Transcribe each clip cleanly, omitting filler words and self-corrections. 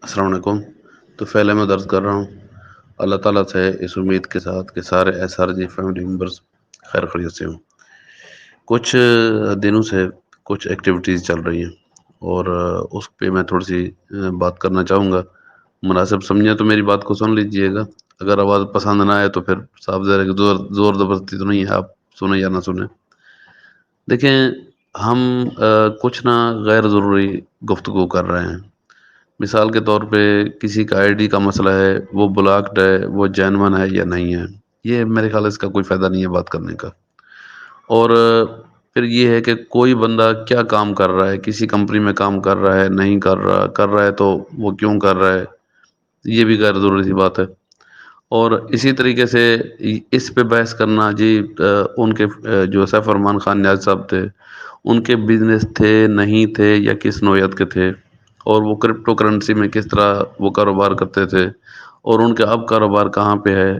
السلام علیکم۔ تو پہلے میں درج کر رہا ہوں اللہ تعالیٰ سے اس امید کے ساتھ کہ سارے S R G family members خیر خیریت سے ہوں۔ کچھ دنوں سے کچھ ایکٹیویٹیز چل رہی ہیں اور اس پہ میں تھوڑی سی بات کرنا چاہوں گا۔ مناسب سمجھیں تو میری بات کو سن لیجئے گا، اگر آواز پسند نہ آئے تو پھر صاف ظاہر ہے کہ زور زبردستی تو نہیں ہے، آپ سنیں یا نہ سنیں۔ دیکھیں، ہم کچھ نہ غیر ضروری گفتگو کر رہے ہیں۔ مثال کے طور پہ کسی کا آئی ڈی کا مسئلہ ہے، وہ بلاکڈ ہے، وہ جینون ہے یا نہیں ہے، یہ میرے خیال اس کا کوئی فائدہ نہیں ہے بات کرنے کا۔ اور پھر یہ ہے کہ کوئی بندہ کیا کام کر رہا ہے، کسی کمپنی میں کام کر رہا ہے، نہیں کر رہا ہے تو وہ کیوں کر رہا ہے، یہ بھی غیر ضروری سی بات ہے۔ اور اسی طریقے سے اس پہ بحث کرنا جی ان کے جو سیف ارمان خان نیاز صاحب تھے، ان کے بزنس تھے نہیں تھے یا کس نوعیت کے تھے، اور وہ کرپٹو کرنسی میں کس طرح وہ کاروبار کرتے تھے، اور ان کے اب کاروبار کہاں پہ ہے،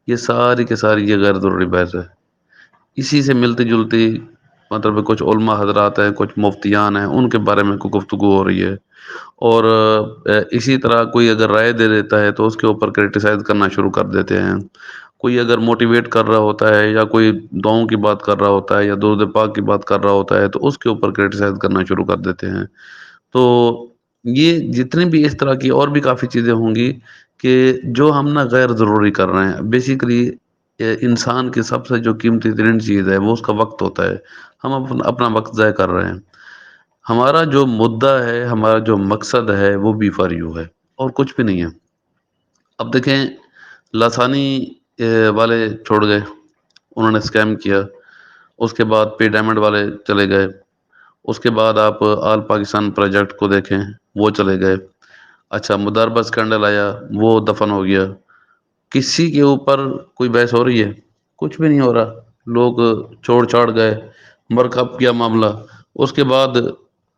یہ ساری کی ساری یہ غیر ضروری بحث ہے۔ اسی سے ملتی جلتی مطلب کچھ علماء حضرات ہیں، کچھ مفتیان ہیں، ان کے بارے میں کوئی گفتگو ہو رہی ہے، اور اسی طرح کوئی اگر رائے دے دیتا ہے تو اس کے اوپر کرٹیسائز کرنا شروع کر دیتے ہیں۔ کوئی اگر موٹیویٹ کر رہا ہوتا ہے یا کوئی دعاؤں کی بات کر رہا ہوتا ہے یا درود پاک کی بات کر رہا ہوتا ہے تو اس کے اوپر کرٹیسائز کرنا شروع کر دیتے ہیں۔ تو یہ جتنی بھی اس طرح کی اور بھی کافی چیزیں ہوں گی کہ جو ہم نہ غیر ضروری کر رہے ہیں۔ بیسیکلی انسان کی سب سے جو قیمتی ترین چیز ہے وہ اس کا وقت ہوتا ہے، ہم اپنا وقت ضائع کر رہے ہیں۔ ہمارا جو مدعا ہے، ہمارا جو مقصد ہے وہ بی فار یو ہے اور کچھ بھی نہیں ہے۔ اب دیکھیں، لاسانی والے چھوڑ گئے، انہوں نے اسکیم کیا، اس کے بعد پی ڈائمنڈ والے چلے گئے، اس کے بعد آپ آل پاکستان پروجیکٹ کو دیکھیں، وہ چلے گئے۔ اچھا، مداربہ اسکینڈل آیا، وہ دفن ہو گیا۔ کسی کے اوپر کوئی بحث ہو رہی ہے؟ کچھ بھی نہیں ہو رہا، لوگ چھوڑ چھاڑ گئے، مرکب کیا معاملہ، اس کے بعد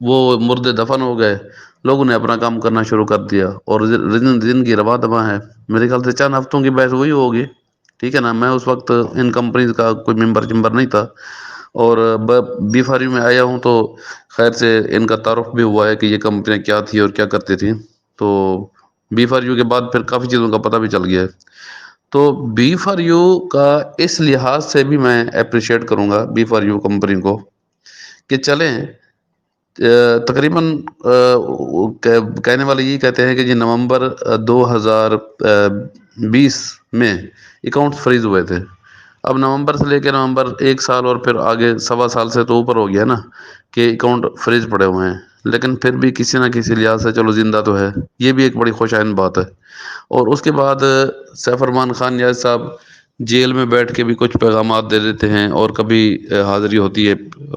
وہ مردے دفن ہو گئے، لوگوں نے اپنا کام کرنا شروع کر دیا اور دن کی رواں دواں ہے۔ میرے خیال سے چند ہفتوں کی بحث وہی ہوگی، ٹھیک ہے نا؟ میں اس وقت ان کمپنیز کا کوئی ممبر نہیں تھا، اور بی فاری میں آیا ہوں تو خیر سے ان کا تعارف بھی ہوا ہے کہ یہ کمپنیاں کیا تھی اور کیا کرتی تھیں۔ تو بی فار یو کے بعد پھر کافی چیزوں کا پتہ بھی چل گیا ہے۔ تو بی فار یو کا اس لحاظ سے بھی میں اپریشیٹ کروں گا بی فار یو کمپنی کو کہ چلیں، تقریباً کہنے والے یہی کہتے ہیں کہ جی نومبر 2020 میں اکاؤنٹ فریز ہوئے تھے۔ اب نومبر سے لے کے نومبر ایک سال اور پھر آگے سوا سال سے تو اوپر ہو گیا نا کہ اکاؤنٹ فریز پڑے ہوئے ہیں، لیکن پھر بھی کسی نہ کسی لحاظ سے چلو زندہ تو ہے، یہ بھی ایک بڑی خوش آئند بات ہے۔ اور اس کے بعد سیف ارمان خان نیاز صاحب جیل میں بیٹھ کے بھی کچھ پیغامات دے دیتے ہیں، اور کبھی حاضری ہوتی ہے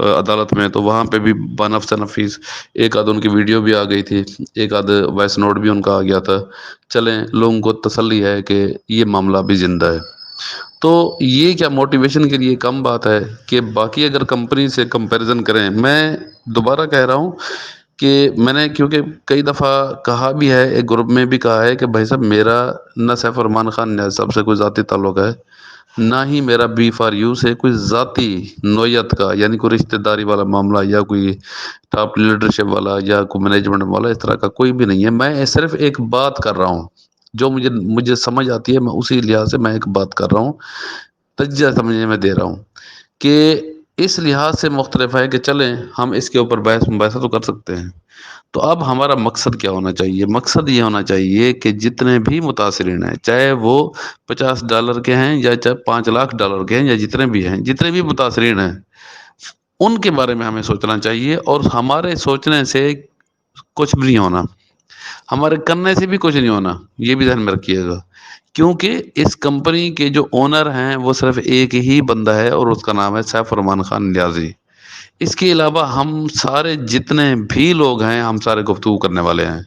عدالت میں تو وہاں پہ بھی بنفس نفیس ایک آدھ ان کی ویڈیو بھی آ گئی تھی، ایک آدھ وائس نوٹ بھی ان کا آ گیا تھا۔ چلیں، لوگوں کو تسلی ہے کہ یہ معاملہ بھی زندہ ہے۔ تو یہ کیا موٹیویشن کے لیے کم بات ہے کہ باقی اگر کمپنی سے کمپیریزن کریں؟ میں دوبارہ کہہ رہا ہوں کہ میں نے کیونکہ کئی دفعہ کہا بھی ہے، ایک گروپ میں بھی کہا ہے کہ بھائی صاحب، میرا نہ سیف ارمان خان نیاز صاحب سے کوئی ذاتی تعلق ہے، نہ ہی میرا بی فار یو سے کوئی ذاتی نوعیت کا یعنی کوئی رشتہ داری والا معاملہ یا کوئی ٹاپ لیڈرشپ والا یا کوئی مینجمنٹ والا اس طرح کا کوئی بھی نہیں ہے۔ میں صرف ایک بات کر رہا ہوں جو مجھے سمجھ آتی ہے، میں اسی لحاظ سے میں ایک بات کر رہا ہوں، تجزیہ سمجھنے میں دے رہا ہوں کہ اس لحاظ سے مختلف ہے کہ چلیں ہم اس کے اوپر بحث مباحثہ تو کر سکتے ہیں۔ تو اب ہمارا مقصد کیا ہونا چاہیے؟ مقصد یہ ہونا چاہیے کہ جتنے بھی متاثرین ہیں، چاہے وہ $50 کے ہیں یا چاہے $5 کے ہیں یا جتنے بھی ہیں، جتنے بھی متاثرین ہیں، ان کے بارے میں ہمیں سوچنا چاہیے۔ اور ہمارے سوچنے سے کچھ بھی نہیں ہونا، ہمارے کرنے سے بھی کچھ نہیں ہونا، یہ بھی ذہن میں رکھیے گا، کیونکہ اس کمپنی کے جو اونر ہیں وہ صرف ایک ہی بندہ ہے اور اس کا نام ہے سیف ارمان خان نیازی۔ اس کے علاوہ ہم سارے جتنے بھی لوگ ہیں، ہم سارے گفتگو کرنے والے ہیں،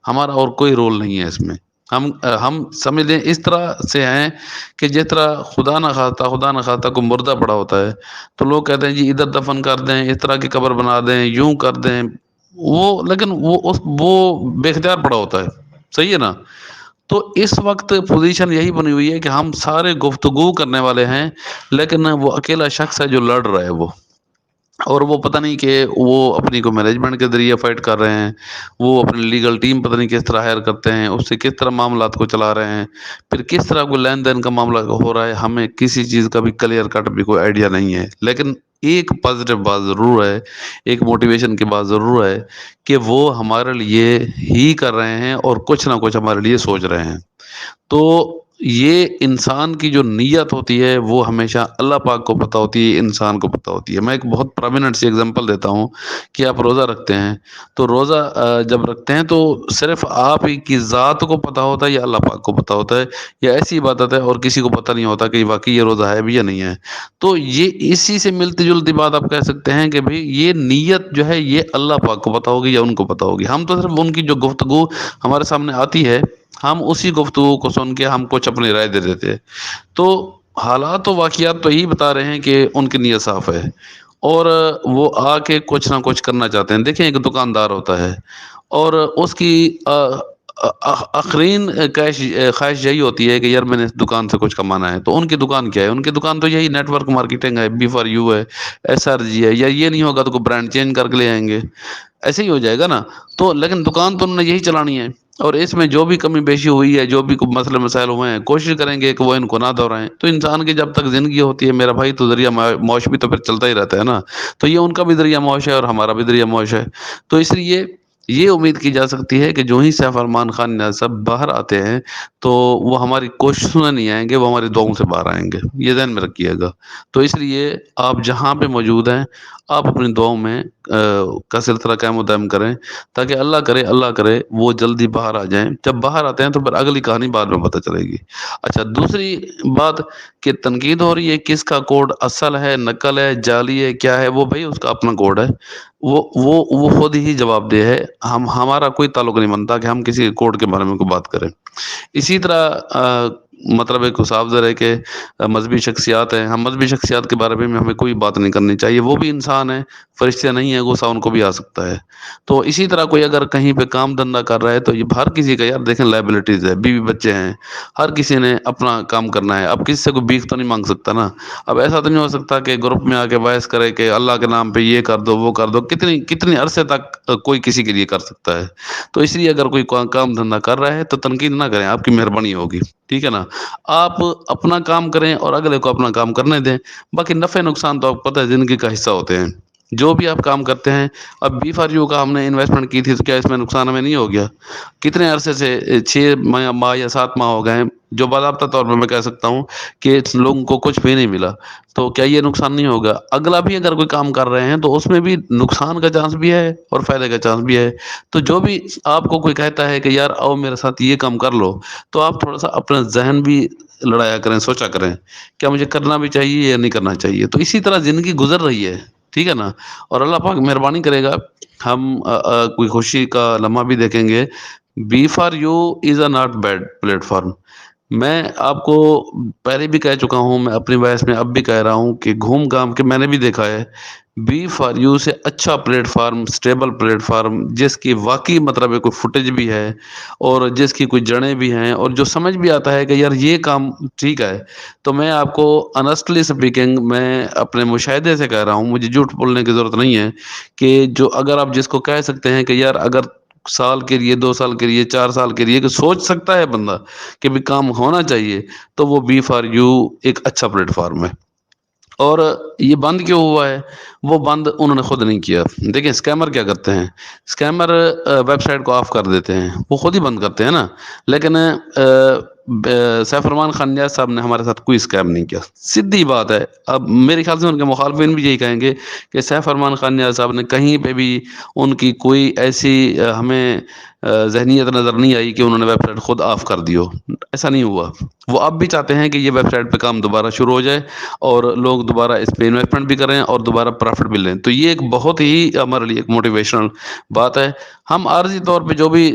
ہمارا اور کوئی رول نہیں ہے اس میں۔ ہم سمجھ لیں اس طرح سے ہیں کہ جس طرح خدا نہ خواستہ کو مردہ پڑا ہوتا ہے تو لوگ کہتے ہیں جی ادھر دفن کر دیں، اس طرح کی قبر بنا دیں، یوں کر دیں، لیکن وہ بے اختیار پڑا ہوتا ہے، صحیح ہے نا؟ تو اس وقت پوزیشن یہی بنی ہوئی ہے کہ ہم سارے گفتگو کرنے والے ہیں، لیکن وہ اکیلا شخص ہے جو لڑ رہا ہے۔ وہ اور وہ پتہ نہیں کہ وہ اپنی کو مینجمنٹ کے ذریعے فائٹ کر رہے ہیں، وہ اپنی لیگل ٹیم پتہ نہیں کس طرح ہائر کرتے ہیں، اس سے کس طرح معاملات کو چلا رہے ہیں، پھر کس طرح کو لین دین کا معاملہ ہو رہا ہے، ہمیں کسی چیز کا بھی کلیئر کٹ بھی کوئی آئیڈیا نہیں ہے۔ لیکن ایک پازیٹیو بات ضرور ہے، ایک موٹیویشن کی بات ضرور ہے کہ وہ ہمارے لیے ہی کر رہے ہیں اور کچھ نہ کچھ ہمارے لیے سوچ رہے ہیں۔ تو یہ انسان کی جو نیت ہوتی ہے وہ ہمیشہ اللہ پاک کو پتہ ہوتی ہے، انسان کو پتہ ہوتی ہے۔ میں ایک بہت پرامیننٹ سی اگزامپل دیتا ہوں کہ آپ روزہ رکھتے ہیں، تو روزہ جب رکھتے ہیں تو صرف آپ ہی کی ذات کو پتہ ہوتا ہے یا اللہ پاک کو پتہ ہوتا ہے، یا ایسی عبادت ہے اور کسی کو پتہ نہیں ہوتا کہ واقعی یہ روزہ ہے بھی یا نہیں ہے۔ تو یہ اسی سے ملتی جلتی بات آپ کہہ سکتے ہیں کہ بھئی یہ نیت جو ہے یہ اللہ پاک کو پتہ ہوگی یا ان کو پتہ ہوگی، ہم تو صرف ان کی جو گفتگو ہمارے سامنے آتی ہے ہم اسی گفتگو کو سن کے ہم کچھ اپنی رائے دے دیتے ہیں۔ تو حالات و واقعات تو یہی بتا رہے ہیں کہ ان کی نیت صاف ہے، اور وہ آ کے کچھ نہ کچھ کرنا چاہتے ہیں۔ دیکھیں ایک دکاندار ہوتا ہے اور اس کی آخرین خواہش یہی ہوتی ہے کہ یار میں نے اس دکان سے کچھ کمانا ہے، تو ان کی دکان کیا ہے؟ ان کی دکان تو یہی نیٹ ورک مارکیٹنگ ہے، بی فار یو ہے، ایس آر جی ہے، یا یہ نہیں ہوگا تو کوئی برانڈ چینج کر کے لے آئیں گے، ایسے ہی ہو جائے گا نا۔ تو لیکن دکان تو انہوں نے یہی چلانی ہے، اور اس میں جو بھی کمی بیشی ہوئی ہے، جو بھی مسئلے مسائل ہوئے ہیں، کوشش کریں گے کہ وہ ان کو نہ دہرائیں۔ تو انسان کی جب تک زندگی ہوتی ہے میرا بھائی تو ذریعہ معاش بھی تو پھر چلتا ہی رہتا ہے نا۔ تو یہ ان کا بھی ذریعہ معاش ہے اور ہمارا بھی ذریعہ معاش ہے۔ تو اس لیے یہ امید کی جا سکتی ہے کہ جو ہی سیف سلمان خان صاحب باہر آتے ہیں تو وہ ہماری کوششوں میں نہیں آئیں گے، وہ ہماری دعاؤں سے باہر آئیں گے، یہ ذہن میں رکھیے گا۔ تو اس لیے آپ جہاں پہ موجود ہیں آپ اپنی دعاؤں میں کا سلسلہ قائم و دائم کریں، تاکہ اللہ کرے وہ جلدی باہر آ جائیں۔ جب باہر آتے ہیں تو پھر اگلی کہانی بعد میں پتہ چلے گی۔ اچھا، دوسری بات کہ تنقید ہو رہی ہے کس کا کوڈ اصل ہے، نقل ہے، جعلی ہے، کیا ہے، وہ بھائی اس کا اپنا کوڈ ہے، وہ خود ہی جواب دہ ہے۔ ہمارا کوئی تعلق نہیں بنتا کہ ہم کسی کوڈ کے بارے میں کوئی بات کریں۔ اسی طرح مطلب ایک صاف ظاہر ہے کہ مذہبی شخصیات ہیں، ہم مذہبی شخصیات کے بارے میں ہمیں کوئی بات نہیں کرنی چاہیے، وہ بھی انسان ہیں، فرشتے نہیں ہیں، غصہ ان کو بھی آ سکتا ہے۔ تو اسی طرح کوئی اگر کہیں پہ کام دھندا کر رہا ہے تو یہ ہر کسی کا، یار دیکھیں لائبلٹیز ہے، بیوی بچے ہیں، ہر کسی نے اپنا کام کرنا ہے۔ اب کسی سے کوئی بھیک تو نہیں مانگ سکتا نا۔ اب ایسا تو نہیں ہو سکتا کہ گروپ میں آ کے بحث کرے کہ اللہ کے نام پہ یہ کر دو وہ کر دو، کتنی کتنی عرصے تک کوئی کسی کے لیے کر سکتا ہے۔ تو اس لیے اگر کوئی کام دھندا کر رہا ہے تو تنقید نہ کریں، آپ کی مہربانی ہوگی، ٹھیک ہے نا۔ آپ اپنا کام کریں اور اگلے کو اپنا کام کرنے دیں۔ باقی نفع نقصان تو آپ کو پتہ ہے زندگی کا حصہ ہوتے ہیں، جو بھی آپ کام کرتے ہیں۔ اب بی فار یو کا ہم نے انویسٹمنٹ کی تھی تو کیا اس میں نقصان ہمیں نہیں ہو گیا؟ کتنے عرصے سے 6 ماہ یا 7 ماہ ہو گئے ہیں، جو باضابطہ طور پہ میں کہہ سکتا ہوں کہ لوگوں کو کچھ بھی نہیں ملا، تو کیا یہ نقصان نہیں ہوگا؟ اگلا بھی اگر کوئی کام کر رہے ہیں تو اس میں بھی نقصان کا چانس بھی ہے اور فائدے کا چانس بھی ہے۔ تو جو بھی آپ کو کوئی کہتا ہے کہ یار آؤ میرے ساتھ یہ کام کر لو، تو آپ تھوڑا سا اپنا ذہن بھی لڑایا کریں، سوچا کریں کیا مجھے کرنا بھی چاہیے یا نہیں کرنا چاہیے۔ تو اسی طرح زندگی گزر رہی ہے، ٹھیک ہے نا، اور اللہ پاک مہربانی کرے گا، ہم کوئی خوشی کا لمحہ بھی دیکھیں گے۔ B for U is a not bad platform. میں آپ کو پہلے بھی کہہ چکا ہوں، میں اپنی وائس میں اب بھی کہہ رہا ہوں کہ گھوم گھام کے میں نے بھی دیکھا ہے بی فار یو سے اچھا plate form, stable plate form, جس کی واقعی مطلب ہے کوئی فوٹیج بھی ہے اور جس کی کوئی جڑیں بھی ہیں اور جو سمجھ بھی آتا ہے کہ یار یہ کام ٹھیک ہے۔ تو میں آپ کو آنیسٹلی اسپیکنگ میں اپنے مشاہدے سے کہہ رہا ہوں، مجھے جھوٹ بولنے کی ضرورت نہیں ہے، کہ جو اگر آپ جس کو کہہ سکتے ہیں کہ یار اگر سال کے لیے، 2 سال کے لیے، 4 سال کے لیے کہ سوچ سکتا ہے بندہ کہ بھی کام ہونا چاہیے، تو وہ بی فار یو ایک اچھا پلیٹ فارم ہے۔ اور یہ بند کیوں ہوا ہے؟ وہ بند انہوں نے خود نہیں کیا۔ دیکھیں اسکیمر کیا کرتے ہیں، اسکیمر ویب سائٹ کو آف کر دیتے ہیں، وہ خود ہی بند کرتے ہیں نا۔ لیکن سیف سلمان خان نیاز صاحب نے ہمارے ساتھ کوئی اسکیم نہیں کیا، سیدھی بات ہے۔ اب میرے خیال سے ان کے مخالفین بھی یہی کہیں گے کہ سیف سلمان خان نیاز صاحب نے کہیں پہ بھی ان کی کوئی ایسی ہمیں ذہنیت نظر نہیں آئی کہ انہوں نے ویب سائٹ خود آف کر دی ہو، ایسا نہیں ہوا۔ وہ اب بھی چاہتے ہیں کہ یہ ویب سائٹ پہ کام دوبارہ شروع ہو جائے اور لوگ دوبارہ اس پہ انویسٹمنٹ بھی کریں اور دوبارہ پروفٹ بھی لیں۔ تو یہ ایک بہت ہی ہمارے لیے ایک موٹیویشنل بات ہے۔ ہم عارضی طور پہ جو بھی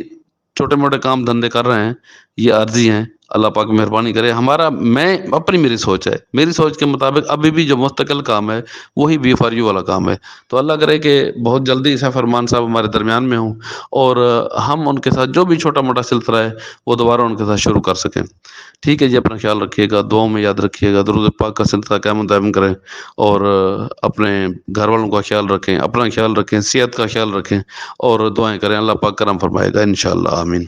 چھوٹے موٹے کام دھندے کر رہے ہیں یہ عارضی ہیں، اللہ پاک مہربانی کرے ہمارا، میری سوچ ہے، میری سوچ کے مطابق ابھی بھی جو مستقل کام ہے وہی بی فار یو والا کام ہے. تو اللہ کرے کہ بہت جلدی سیف فرمان صاحب ہمارے درمیان میں ہوں، اور ہم ان کے ساتھ جو بھی چھوٹا موٹا سلسلہ ہے وہ دوبارہ ان کے ساتھ شروع کر سکیں. ٹھیک ہے جی، اپنا خیال رکھیے گا، دعاؤں میں یاد رکھیے گا، درود پاک کا سلسلہ قائم دائم کریں، اور اپنے گھر والوں کا خیال رکھیں، اپنا خیال رکھیں، صحت کا خیال رکھیں، اور دعائیں کریں. اللہ پاک کرم فرمائے گا انشاءاللہ، آمین.